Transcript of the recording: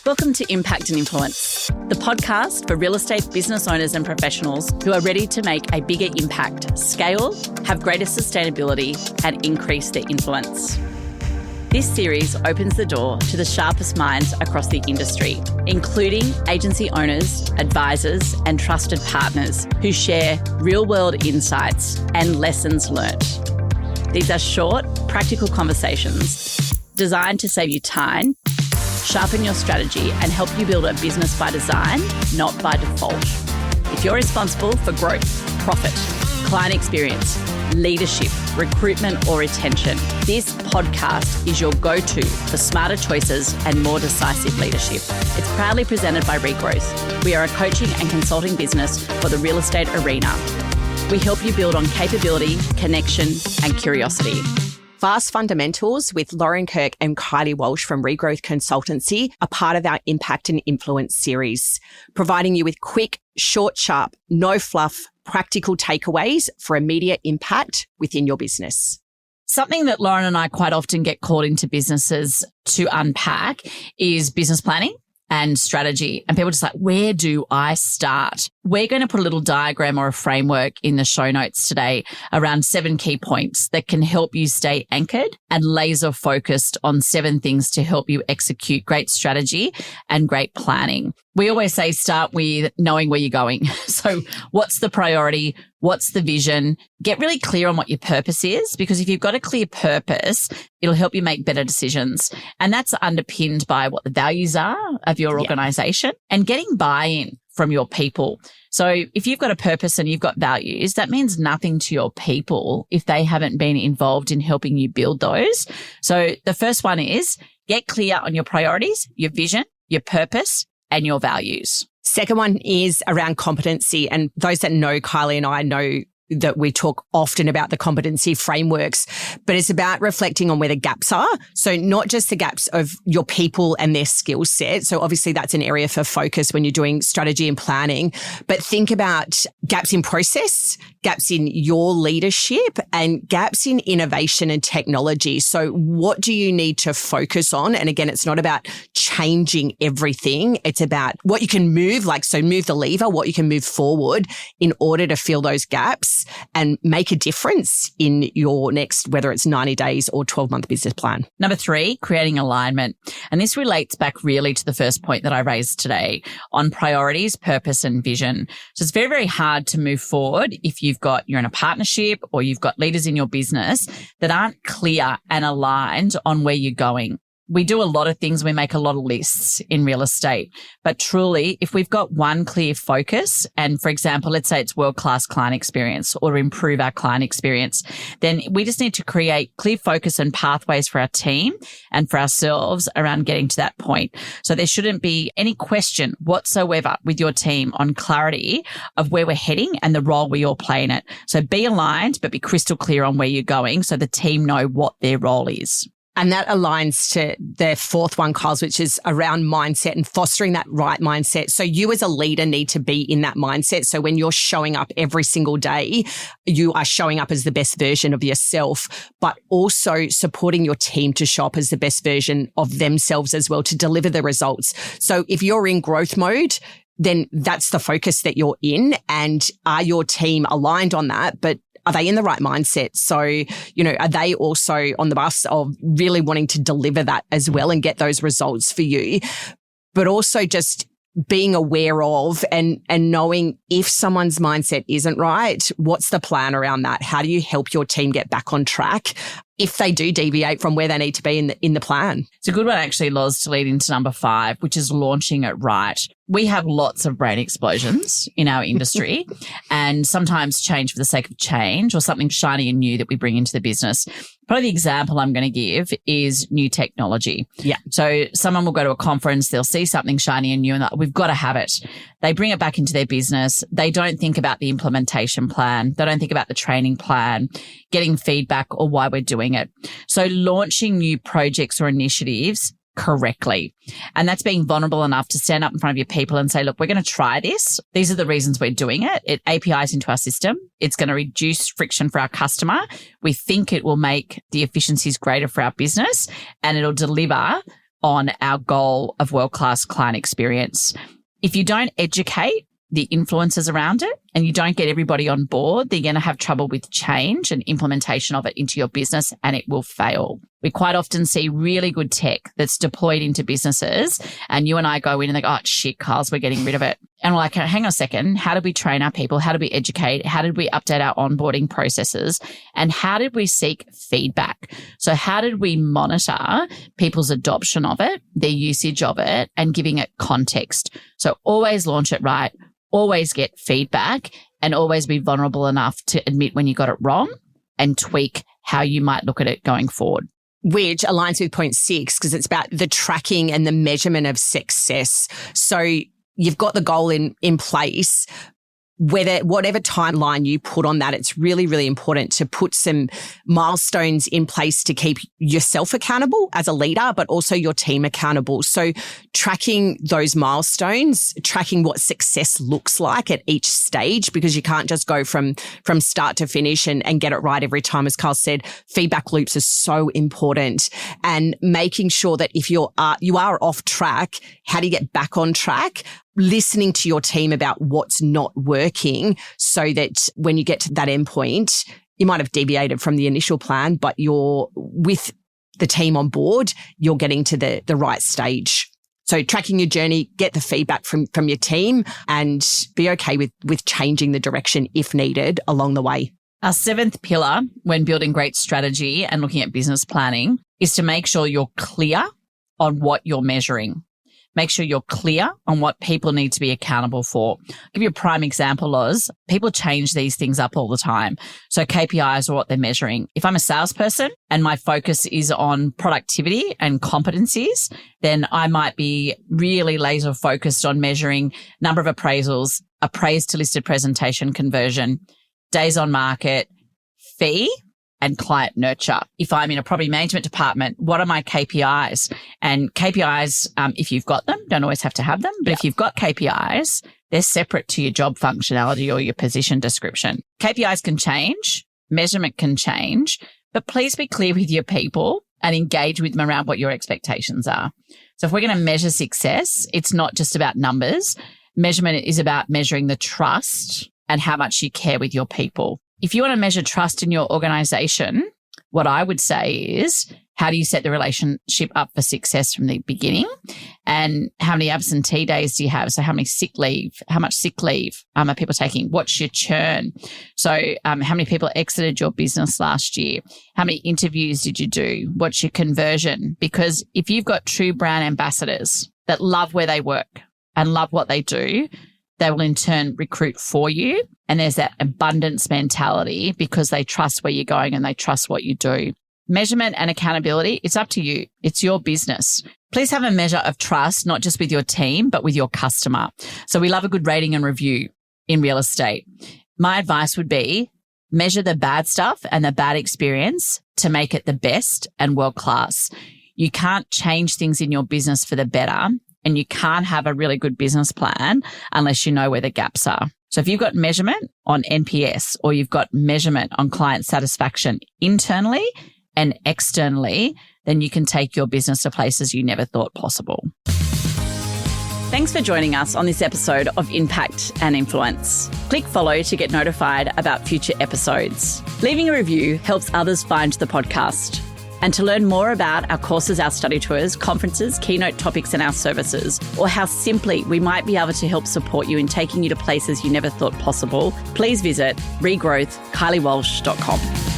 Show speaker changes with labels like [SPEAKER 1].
[SPEAKER 1] Welcome to Impact and Influence, the podcast for real estate business owners and professionals who are ready to make a bigger impact, scale, have greater sustainability, and increase their influence. This series opens the door to the sharpest minds across the industry, including agency owners, advisors, and trusted partners who share real-world insights and lessons learnt. These are short, practical conversations designed to save you time, sharpen your strategy, and help you build a business by design, not by default. If you're responsible for growth, profit, client experience, leadership, recruitment, or retention, this podcast is your go-to for smarter choices and more decisive leadership. It's proudly presented by Regrowth. We are a coaching and consulting business for the real estate arena. We help you build on capability, connection, and curiosity.
[SPEAKER 2] Fast Fundamentals with Lauren Kirk and Kylie Walsh from Regrowth Consultancy are part of our Impact and Influence series, providing you with quick, short, sharp, no fluff, practical takeaways for immediate impact within your business.
[SPEAKER 1] Something that Lauren and I quite often get called into businesses to unpack is business planning and strategy. And people just like, where do I start? We're going to put a little diagram or a framework in the show notes today around 7 key points that can help you stay anchored and laser focused on 7 things to help you execute great strategy and great planning. We always say start with knowing where you're going. So what's the priority? What's the vision? Get really clear on what your purpose is, because if you've got a clear purpose, it'll help you make better decisions. And that's underpinned by what the values are of your organization and getting buy-in from your people. So if you've got a purpose and you've got values, that means nothing to your people if they haven't been involved in helping you build those. So the first one is get clear on your priorities, your vision, your purpose, and your values.
[SPEAKER 2] Second one is around competency. And those that know Kylie and I know that we talk often about the competency frameworks, but it's about reflecting on where the gaps are. So not just the gaps of your people and their skill set. So obviously that's an area for focus when you're doing strategy and planning, but think about gaps in process, gaps in your leadership, and gaps in innovation and technology. So what do you need to focus on? And again, it's not about changing everything. It's about what you can move, so move the lever, what you can move forward in order to fill those gaps and make a difference in your next, whether it's 90 days or 12-month business plan.
[SPEAKER 1] Number 3, creating alignment. And this relates back really to the first point that I raised today on priorities, purpose, and vision. So it's very, very hard to move forward if you're in a partnership or you've got leaders in your business that aren't clear and aligned on where you're going. We do a lot of things. We make a lot of lists in real estate. But truly, if we've got one clear focus, and for example, let's say it's world-class client experience or improve our client experience, then we just need to create clear focus and pathways for our team and for ourselves around getting to that point. So there shouldn't be any question whatsoever with your team on clarity of where we're heading and the role we all play in it. So be aligned, but be crystal clear on where you're going so the team know what their role is.
[SPEAKER 2] And that aligns to the fourth one, Kyles, which is around mindset and fostering that right mindset. So you as a leader need to be in that mindset. So when you're showing up every single day, you are showing up as the best version of yourself, but also supporting your team to show up as the best version of themselves as well to deliver the results. So if you're in growth mode, then that's the focus that you're in. And are your team aligned on that? But are they in the right mindset? So, are they also on the bus of really wanting to deliver that as well and get those results for you? But also just being aware of and knowing if someone's mindset isn't right, what's the plan around that? How do you help your team get back on track if they do deviate from where they need to be in the plan?
[SPEAKER 1] It's a good one actually, Loz, to lead into number 5, which is launching it right. We have lots of brain explosions in our industry and sometimes change for the sake of change or something shiny and new that we bring into the business. Probably the example I'm going to give is new technology.
[SPEAKER 2] Yeah.
[SPEAKER 1] So someone will go to a conference, they'll see something shiny and new and we've got to have it. They bring it back into their business. They don't think about the implementation plan. They don't think about the training plan, getting feedback or why we're doing it. So launching new projects or initiatives correctly. And that's being vulnerable enough to stand up in front of your people and say, look, we're going to try this. These are the reasons we're doing it. It APIs into our system. It's going to reduce friction for our customer. We think it will make the efficiencies greater for our business and it'll deliver on our goal of world-class client experience. If you don't educate the influencers around it and you don't get everybody on board, they're going to have trouble with change and implementation of it into your business, and it will fail. We quite often see really good tech that's deployed into businesses, and you and I go in and they go, oh, shit, Carls, we're getting rid of it. And we're like, hang on a second. How did we train our people? How did we educate? How did we update our onboarding processes? And how did we seek feedback? So how did we monitor people's adoption of it, their usage of it, and giving it context? So always launch it right. Always get feedback, and always be vulnerable enough to admit when you got it wrong and tweak how you might look at it going forward.
[SPEAKER 2] Which aligns with point 6, because it's about the tracking and the measurement of success. So you've got the goal in place. Whatever timeline you put on that, it's really, really important to put some milestones in place to keep yourself accountable as a leader, but also your team accountable. So tracking those milestones, tracking what success looks like at each stage, because you can't just go from start to finish and get it right every time. As Carl said, feedback loops are so important, and making sure that if you are off track, how do you get back on track? Listening to your team about what's not working, so that when you get to that end point, you might have deviated from the initial plan, but you're with the team on board, you're getting to the right stage. So tracking your journey, get the feedback from your team, and be okay with changing the direction if needed along the way.
[SPEAKER 1] Our 7th pillar when building great strategy and looking at business planning is to make sure you're clear on what you're measuring. Make sure you're clear on what people need to be accountable for. I'll give you a prime example, Oz. People change these things up all the time. So KPIs are what they're measuring. If I'm a salesperson and my focus is on productivity and competencies, then I might be really laser focused on measuring number of appraisals, appraised to listed presentation conversion, days on market, fee, and client nurture. If I'm in a property management department, what are my KPIs? And KPIs, if you've got them, don't always have to have them, but if you've got KPIs, they're separate to your job functionality or your position description. KPIs can change, measurement can change, but please be clear with your people and engage with them around what your expectations are. So if we're going to measure success, it's not just about numbers. Measurement is about measuring the trust and how much you care with your people. If you want to measure trust in your organization, what I would say is, how do you set the relationship up for success from the beginning? And how many absentee days do you have? So how much sick leave are people taking? What's your churn? So how many people exited your business last year? How many interviews did you do? What's your conversion? Because if you've got true brand ambassadors that love where they work and love what they do, they will in turn recruit for you. And there's that abundance mentality because they trust where you're going and they trust what you do. Measurement and accountability, it's up to you. It's your business. Please have a measure of trust, not just with your team, but with your customer. So we love a good rating and review in real estate. My advice would be measure the bad stuff and the bad experience to make it the best and world class. You can't change things in your business for the better, and you can't have a really good business plan unless you know where the gaps are. So if you've got measurement on NPS or you've got measurement on client satisfaction internally and externally, then you can take your business to places you never thought possible. Thanks for joining us on this episode of Impact and Influence. Click follow to get notified about future episodes. Leaving a review helps others find the podcast. And to learn more about our courses, our study tours, conferences, keynote topics, and our services, or how simply we might be able to help support you in taking you to places you never thought possible, please visit regrowthkyliewalsh.com.